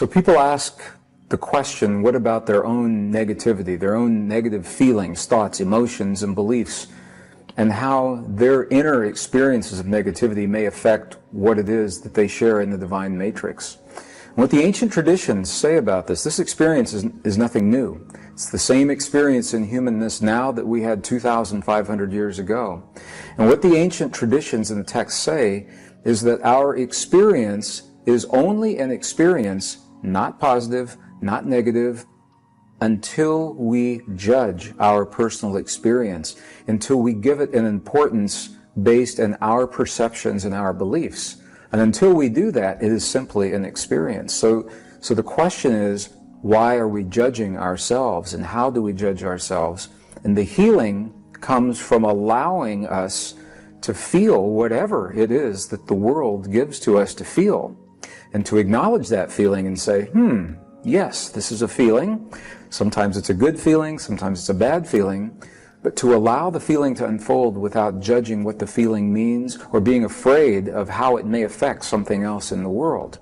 So people ask the question, what about their own negativity, their own negative feelings, thoughts, emotions, and beliefs, and how their inner experiences of negativity may affect what it is that they share in the divine matrix. And what the ancient traditions say about this experience is nothing new. It's the same experience in humanness now that we had 2,500 years ago. And what the ancient traditions in the text say is that our experience is only an experience, not positive, not negative, until we judge our personal experience, until we give it an importance based on our perceptions and our beliefs. And until we do that, it is simply an experience. So the question is, why are we judging ourselves, and how do we judge ourselves? And the healing comes from allowing us to feel whatever it is that the world gives to us to feel, and to acknowledge that feeling and say, yes, this is a feeling. Sometimes it's a good feeling, sometimes it's a bad feeling, but to allow the feeling to unfold without judging what the feeling means or being afraid of how it may affect something else in the world.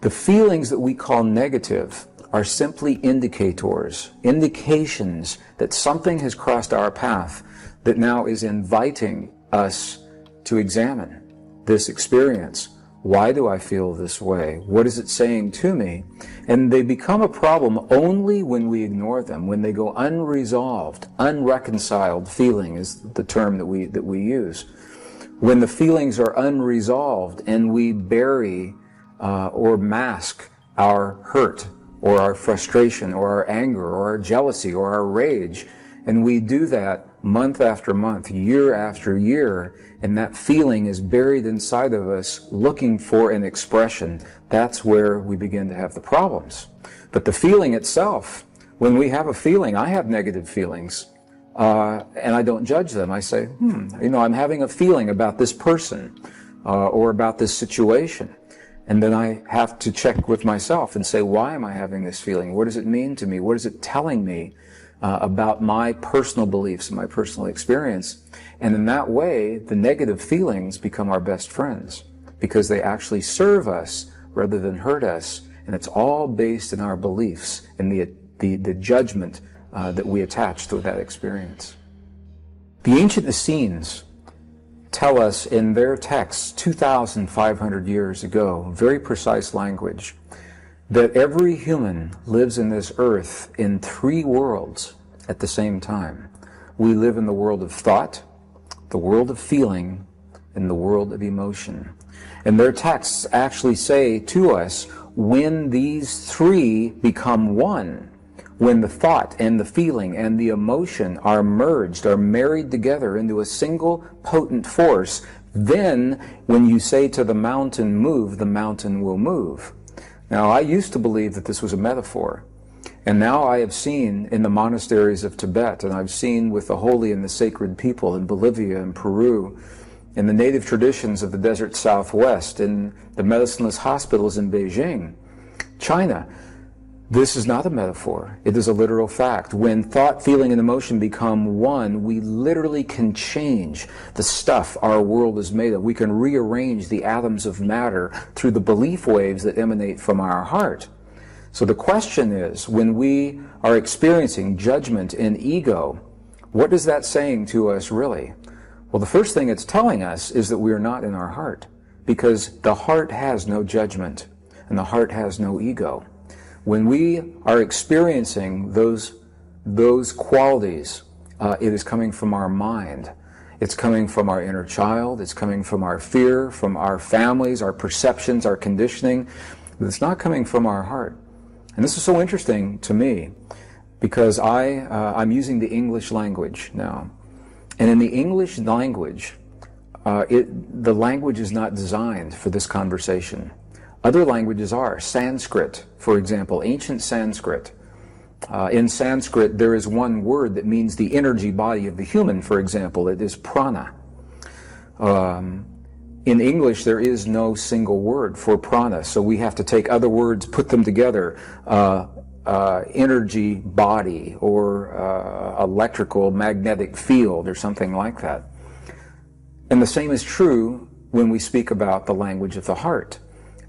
The feelings that we call negative are simply indicators, indications that something has crossed our path that now is inviting us to examine this experience. Why do I feel this way? What is it saying to me? And they become a problem only when we ignore them, when they go unresolved, unreconciled feeling is the term that we use. When the feelings are unresolved and we bury or mask our hurt or our frustration or our anger or our jealousy or our rage, and we do that month after month, year after year, and that feeling is buried inside of us looking for an expression, that's where we begin to have the problems. But the feeling itself, when we have a feeling, I have negative feelings, and I don't judge them. I say, I'm having a feeling about this person or about this situation. And then I have to check with myself and say, why am I having this feeling? What does it mean to me? What is it telling me about my personal beliefs and my personal experience? And in that way, the negative feelings become our best friends because they actually serve us rather than hurt us. And it's all based in our beliefs and the judgment that we attach to that experience. The ancient Essenes tell us in their texts 2,500 years ago, very precise language, that every human lives in this earth in three worlds at the same time. We live in the world of thought, the world of feeling, and the world of emotion. And their texts actually say to us, when these three become one, when the thought and the feeling and the emotion are merged, are married together into a single potent force, then when you say to the mountain, move, the mountain will move. Now, I used to believe that this was a metaphor. And now I have seen in the monasteries of Tibet, and I've seen with the holy and the sacred people in Bolivia and Peru, in the native traditions of the desert Southwest, in the medicineless hospitals in Beijing, China, this is not a metaphor. It is a literal fact. When thought, feeling, and emotion become one, we literally can change the stuff our world is made of. We can rearrange the atoms of matter through the belief waves that emanate from our heart. So the question is, when we are experiencing judgment and ego, what is that saying to us really? Well, the first thing it's telling us is that we are not in our heart, because the heart has no judgment and the heart has no ego. When we are experiencing those qualities, it is coming from our mind. It's coming from our inner child. It's coming from our fear, from our families, our perceptions, our conditioning. It's not coming from our heart. And this is so interesting to me because I'm using the English language now. And in the English language, the language is not designed for this conversation. Other languages are. Sanskrit, for example, ancient Sanskrit. In Sanskrit, there is one word that means the energy body of the human, for example. It is prana. In English, there is no single word for prana, so we have to take other words, put them together. Energy body or electrical magnetic field or something like that. And the same is true when we speak about the language of the heart.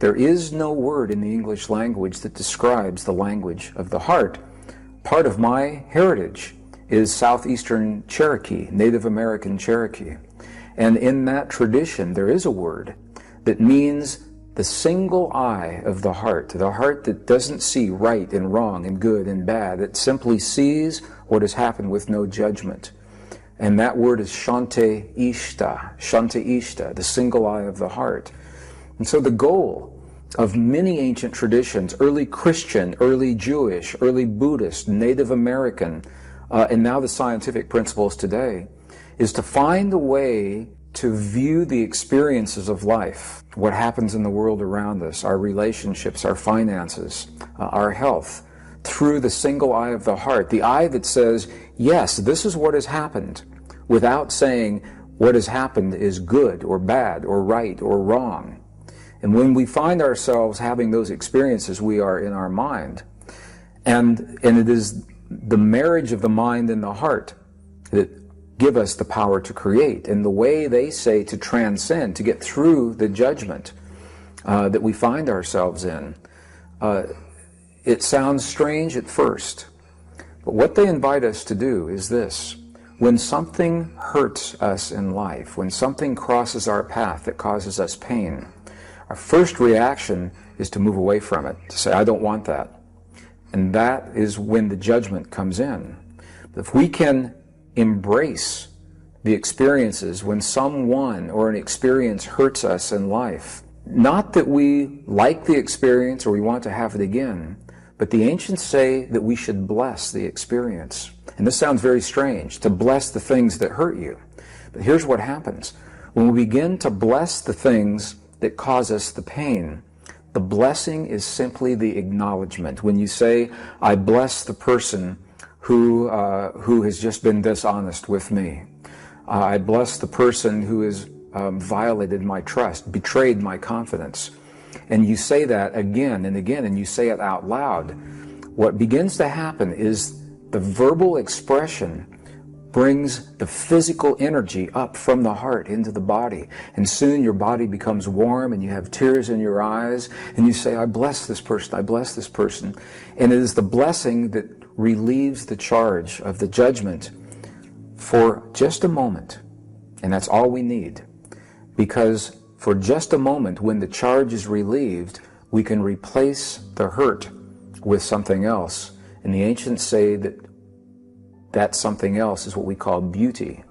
There is no word in the English language that describes the language of the heart. Part of my heritage is Southeastern Cherokee, Native American Cherokee. And in that tradition, there is a word that means the single eye of the heart that doesn't see right and wrong and good and bad. It simply sees what has happened with no judgment. And that word is Shante Ishta, the single eye of the heart. And so the goal of many ancient traditions, early Christian, early Jewish, early Buddhist, Native American, and now the scientific principles today, is to find a way to view the experiences of life, what happens in the world around us, our relationships, our finances, our health, through the single eye of the heart, the eye that says, yes, this is what has happened, without saying what has happened is good or bad or right or wrong. And when we find ourselves having those experiences, we are in our mind. And it is the marriage of the mind and the heart that give us the power to create. And the way they say to transcend, to get through the judgment that we find ourselves in, it sounds strange at first. But what they invite us to do is this. When something hurts us in life, when something crosses our path that causes us pain, our first reaction is to move away from it, to say, I don't want that. And that is when the judgment comes in. But if we can embrace the experiences when someone or an experience hurts us in life, not that we like the experience or we want to have it again, but the ancients say that we should bless the experience. And this sounds very strange, to bless the things that hurt you. But here's what happens. When we begin to bless the things that cause us the pain, the blessing is simply the acknowledgement. When you say, I bless the person who has just been dishonest with me. I bless the person who has violated my trust, betrayed my confidence. And you say that again and again, and you say it out loud. What begins to happen is the verbal expression brings the physical energy up from the heart into the body. And soon your body becomes warm and you have tears in your eyes and you say, I bless this person, I bless this person. And it is the blessing that relieves the charge of the judgment for just a moment. And that's all we need. Because for just a moment, when the charge is relieved, we can replace the hurt with something else. And the ancients say that something else is what we call beauty.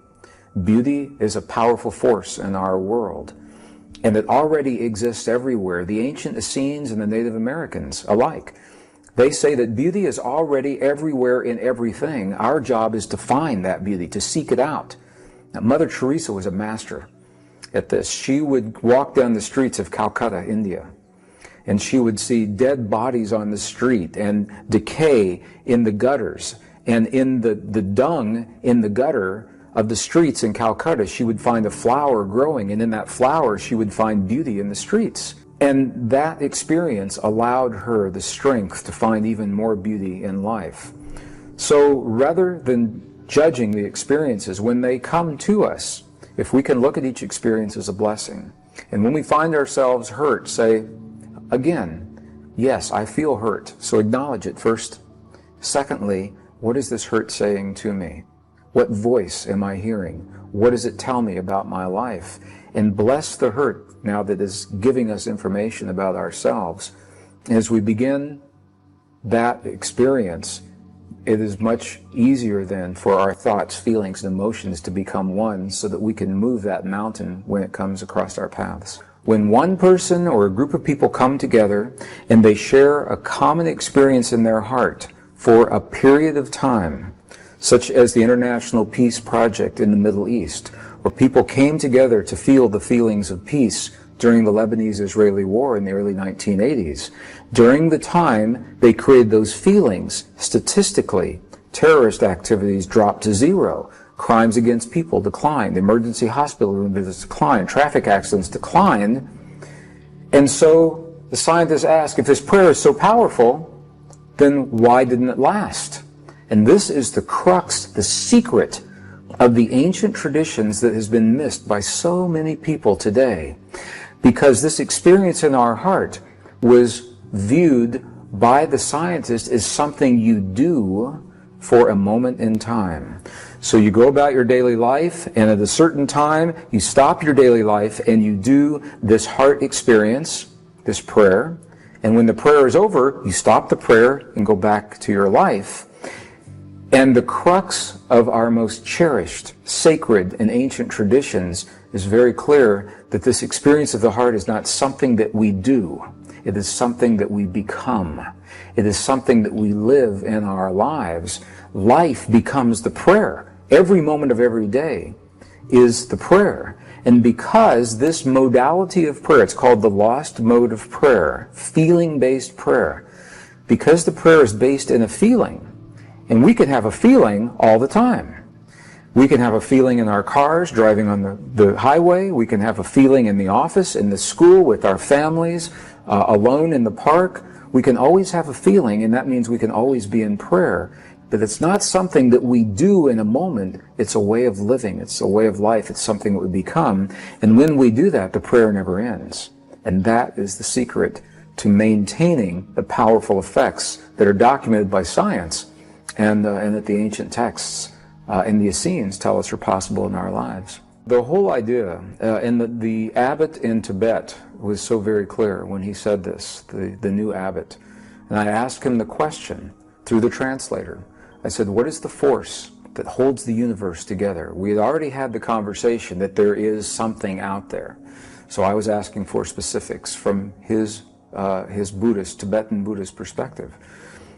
Beauty is a powerful force in our world, and it already exists everywhere. The ancient Essenes and the Native Americans alike, they say that beauty is already everywhere in everything. Our job is to find that beauty, to seek it out. Now, Mother Teresa was a master at this. She would walk down the streets of Calcutta, India, and she would see dead bodies on the street and decay in the gutters. And in the dung in the gutter of the streets in Calcutta, she would find a flower growing, and in that flower she would find beauty in the streets. And that experience allowed her the strength to find even more beauty in life. So rather than judging the experiences, when they come to us, if we can look at each experience as a blessing, and when we find ourselves hurt, say, again, yes, I feel hurt, so acknowledge it first. Secondly, what is this hurt saying to me? What voice am I hearing? What does it tell me about my life? And bless the hurt now that is giving us information about ourselves. As we begin that experience, it is much easier then for our thoughts, feelings, and emotions to become one so that we can move that mountain when it comes across our paths. When one person or a group of people come together and they share a common experience in their heart, for a period of time, such as the International Peace Project in the Middle East, where people came together to feel the feelings of peace during the Lebanese-Israeli War in the early 1980s. During the time they created those feelings, statistically, terrorist activities dropped to zero, crimes against people declined, emergency hospital room visits declined, traffic accidents declined. And so the scientists ask, if this prayer is so powerful, then why didn't it last? And this is the crux, the secret of the ancient traditions that has been missed by so many people today. because this experience in our heart was viewed by the scientist as something you do for a moment in time. So you go about your daily life, and at a certain time, you stop your daily life and you do this heart experience, this prayer. And when the prayer is over, you stop the prayer and go back to your life. And the crux of our most cherished, sacred, and ancient traditions is very clear that this experience of the heart is not something that we do. It is something that we become. It is something that we live in our lives. Life becomes the prayer. Every moment of every day is the prayer. And because this modality of prayer, it's called the lost mode of prayer, feeling-based prayer, because the prayer is based in a feeling, and we can have a feeling all the time. We can have a feeling in our cars, driving on the highway. We can have a feeling in the office, in the school, with our families, alone in the park. We can always have a feeling, and that means we can always be in prayer. But it's not something that we do in a moment. It's a way of living. It's a way of life. It's something that we become. And when we do that, the prayer never ends. And that is the secret to maintaining the powerful effects that are documented by science and that the ancient texts and the Essenes tell us are possible in our lives. The whole idea, and the abbot in Tibet was so very clear when he said this, the new abbot. And I asked him the question through the translator. I said, what is the force that holds the universe together? We had already had the conversation that there is something out there. So I was asking for specifics from his Buddhist, Tibetan Buddhist perspective.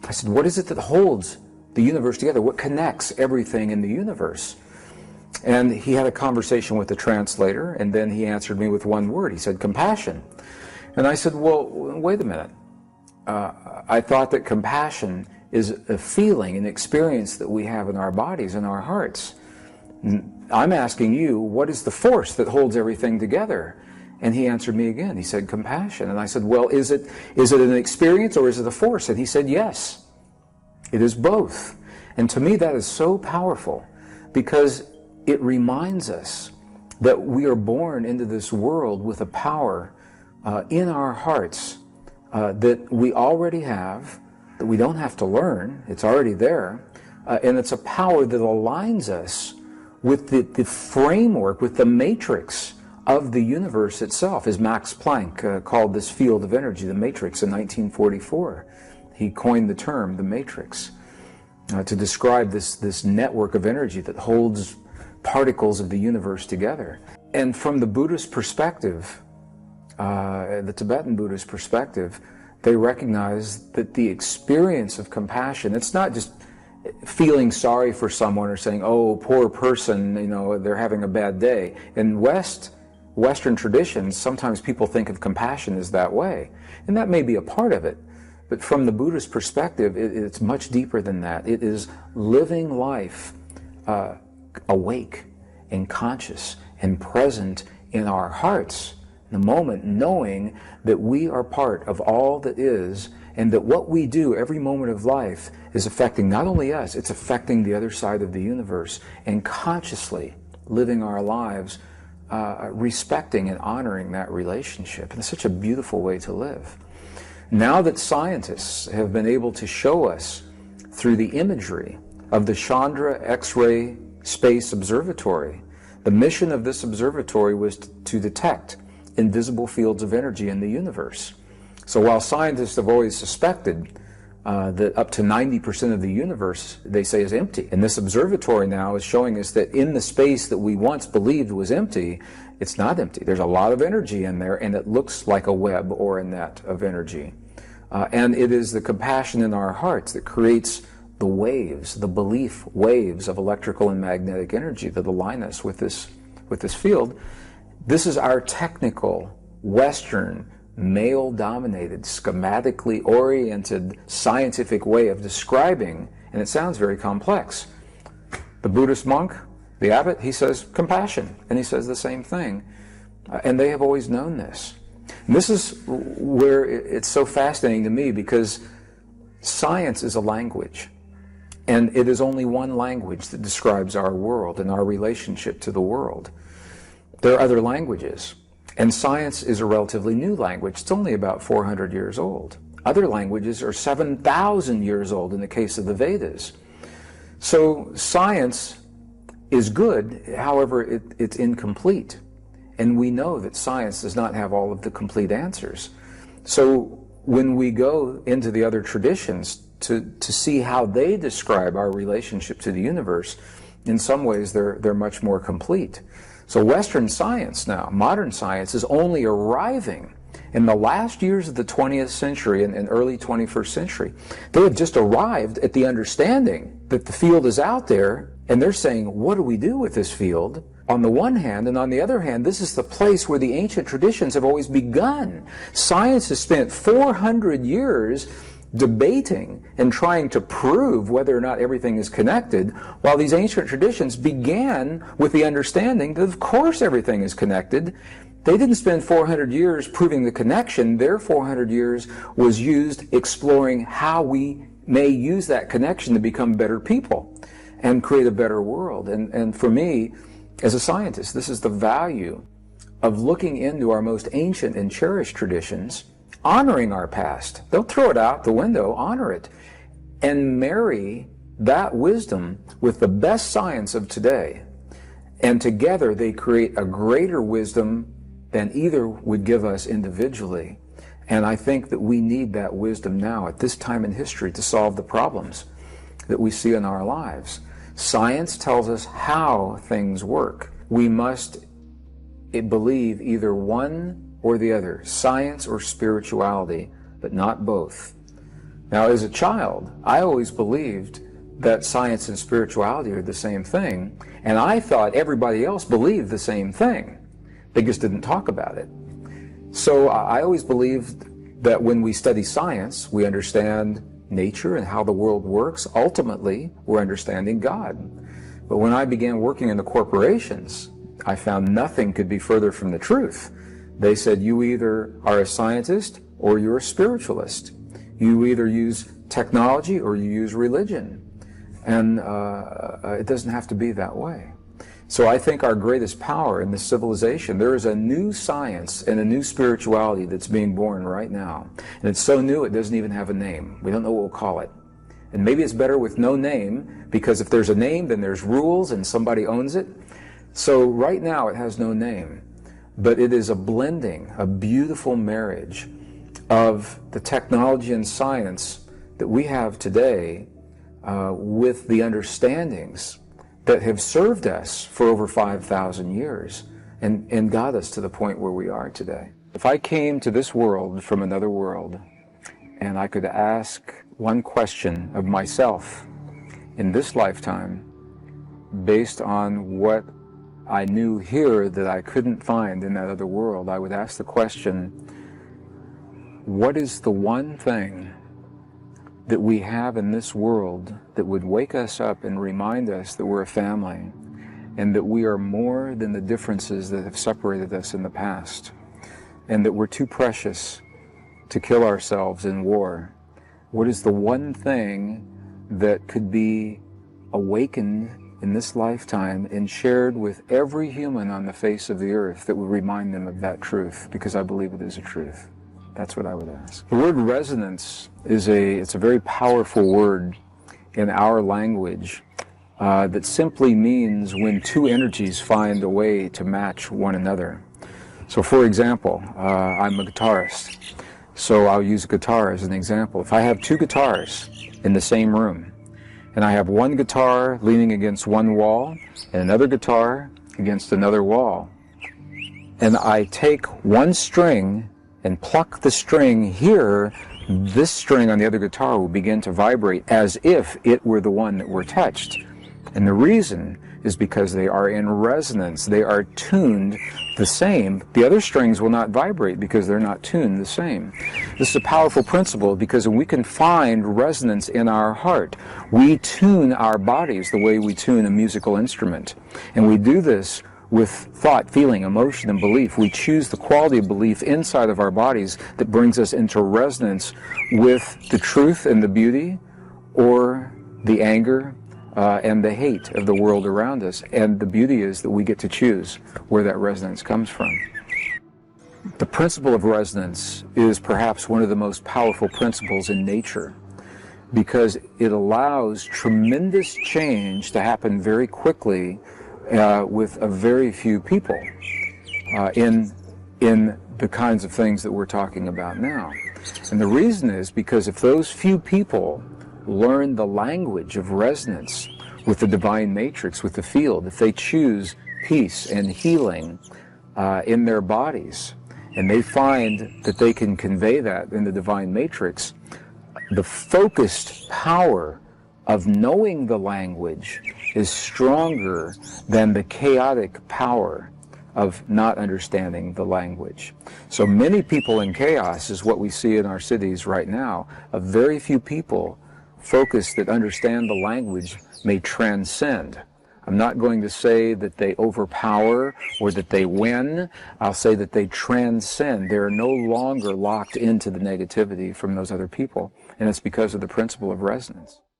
I said, what is it that holds the universe together? What connects everything in the universe? And he had a conversation with the translator, and then he answered me with one word. He said, compassion. And I said, well, wait a minute. I thought that compassion is a feeling, an experience that we have in our bodies and our hearts. I'm asking you, what is the force that holds everything together? And he answered me again. He said, compassion. And I said, well, is it an experience or is it a force? And he said, yes, it is both. And to me, that is so powerful because it reminds us that we are born into this world with a power in our hearts that we already have, that we don't have to learn. It's already there. And it's a power that aligns us with the framework, with the matrix of the universe itself, as Max Planck called this field of energy, the matrix, in 1944. He coined the term, the matrix, to describe this network of energy that holds particles of the universe together. And from the Buddhist perspective, the Tibetan Buddhist perspective, they recognize that the experience of compassion, it's not just feeling sorry for someone or saying, oh, poor person, you know, they're having a bad day. In Western traditions, sometimes people think of compassion as that way. And that may be a part of it. But from the Buddhist perspective, it's much deeper than that. It is living life awake and conscious and present in our hearts in the moment, knowing that we are part of all that is, and that what we do every moment of life is affecting not only us, it's affecting the other side of the universe, and consciously living our lives respecting and honoring that relationship. And it's such a beautiful way to live. Now that scientists have been able to show us through the imagery of the Chandra X-ray Space Observatory, the mission of this observatory was to detect invisible fields of energy in the universe. So while scientists have always suspected that up to 90% of the universe, they say, is empty, and this observatory now is showing us that in the space that we once believed was empty, it's not empty. There's a lot of energy in there, and it looks like a web or a net of energy. And it is the compassion in our hearts that creates the waves, the belief waves of electrical and magnetic energy that align us with this field. This is our technical, Western, male-dominated, schematically oriented, scientific way of describing, and it sounds very complex. The Buddhist monk, the abbot, he says compassion, and he says the same thing. And they have always known this. And this is where it's so fascinating to me, because science is a language. And it is only one language that describes our world and our relationship to the world. There are other languages. And science is a relatively new language. It's only about 400 years old. Other languages are 7,000 years old in the case of the Vedas. So science is good, however, it's incomplete. And we know that science does not have all of the complete answers. So when we go into the other traditions to see how they describe our relationship to the universe, in some ways they're much more complete. So Western science now, modern science, is only arriving in the last years of the 20th century and early 21st century. They have just arrived at the understanding that the field is out there, and they're saying, what do we do with this field? On the one hand, and on the other hand, this is the place where the ancient traditions have always begun. Science has spent 400 years debating and trying to prove whether or not everything is connected, while these ancient traditions began with the understanding that of course everything is connected. They didn't spend 400 years proving the connection. Their 400 years was used exploring how we may use that connection to become better people and create a better world. And for me, as a scientist, this is the value of looking into our most ancient and cherished traditions, honoring our past. Don't throw it out the window, honor it, and marry that wisdom with the best science of today. And together they create a greater wisdom than either would give us individually. And I think that we need that wisdom now at this time in history to solve the problems that we see in our lives. Science tells us how things work. We must believe either one or the other, science or spirituality, but not both. Now, as a child, I always believed that science and spirituality are the same thing, and I thought everybody else believed the same thing. They just didn't talk about it. So I always believed that when we study science, we understand nature and how the world works. Ultimately, we're understanding God. But when I began working in the corporations, I found nothing could be further from the truth. They said, you either are a scientist or you're a spiritualist. You either use technology or you use religion. And it doesn't have to be that way. So I think our greatest power in this civilization, there is a new science and a new spirituality that's being born right now. And it's so new it doesn't even have a name. We don't know what we'll call it. And maybe it's better with no name, because if there's a name, then there's rules and somebody owns it. So right now it has no name. But it is a blending, a beautiful marriage of the technology and science that we have today with the understandings that have served us for over 5,000 years and got us to the point where we are today. If I came to this world from another world and I could ask one question of myself in this lifetime based on what I knew here that I couldn't find in that other world, I would ask the question, what is the one thing that we have in this world that would wake us up and remind us that we're a family and that we are more than the differences that have separated us in the past, and that we're too precious to kill ourselves in war? What is the one thing that could be awakened in this lifetime and shared with every human on the face of the earth that would remind them of that truth? Because I believe it is a truth. That's what I would ask. The word resonance is it's a very powerful word in our language that simply means when two energies find a way to match one another. So for example, I'm a guitarist, so I'll use a guitar as an example. If I have two guitars in the same room, and I have one guitar leaning against one wall and another guitar against another wall, and I take one string and pluck the string here, this string on the other guitar will begin to vibrate as if it were the one that were touched. And the reason is because they are in resonance. They are tuned the same. The other strings will not vibrate because they're not tuned the same. This is a powerful principle because when we can find resonance in our heart, we tune our bodies the way we tune a musical instrument. And we do this with thought, feeling, emotion, and belief. We choose the quality of belief inside of our bodies that brings us into resonance with the truth and the beauty, or the anger and the hate of the world around us. And the beauty is that we get to choose where that resonance comes from. The principle of resonance is perhaps one of the most powerful principles in nature, because it allows tremendous change to happen very quickly with a very few people in the kinds of things that we're talking about now. And the reason is because if those few people learn the language of resonance with the divine matrix, with the field, if they choose peace and healing in their bodies, and they find that they can convey that in the divine matrix, the focused power of knowing the language is stronger than the chaotic power of not understanding the language. So many people in chaos is what we see in our cities right now. A very few people focused that understand the language may transcend. I'm not going to say that they overpower or that they win. I'll say that they transcend. They're no longer locked into the negativity from those other people. And it's because of the principle of resonance.